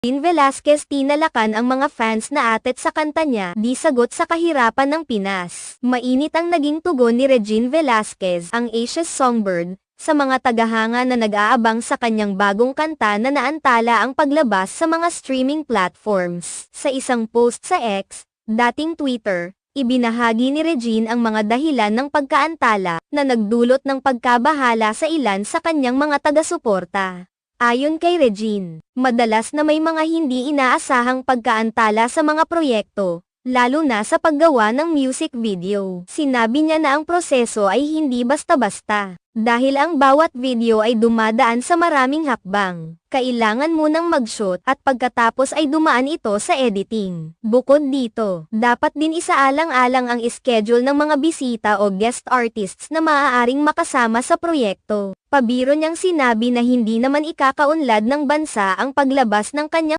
Regine Velasquez tinalakan ang mga fans na atet sa kanta niya, "Di Sagot sa Kahirapan ng Pinas." Mainit ang naging tugon ni Regine Velasquez, ang Asia's Songbird, sa mga tagahanga na nag-aabang sa kanyang bagong kanta na naantala ang paglabas sa mga streaming platforms. Sa isang post sa X, dating Twitter, ibinahagi ni Regine ang mga dahilan ng pagkaantala na nagdulot ng pagkabahala sa ilan sa kanyang mga taga-suporta. Ayon kay Regine, madalas na may mga hindi inaasahang pagkaantala sa mga proyekto, lalo na sa paggawa ng music video. Sinabi niya na ang proseso ay hindi basta-basta, dahil ang bawat video ay dumadaan sa maraming hakbang. Kailangan munang mag-shoot at pagkatapos ay dumaan ito sa editing. Bukod dito, dapat din isaalang-alang ang schedule ng mga bisita o guest artists na maaaring makasama sa proyekto. Pabiro niyang sinabi na hindi naman ikakaunlad ng bansa ang paglabas ng kanyang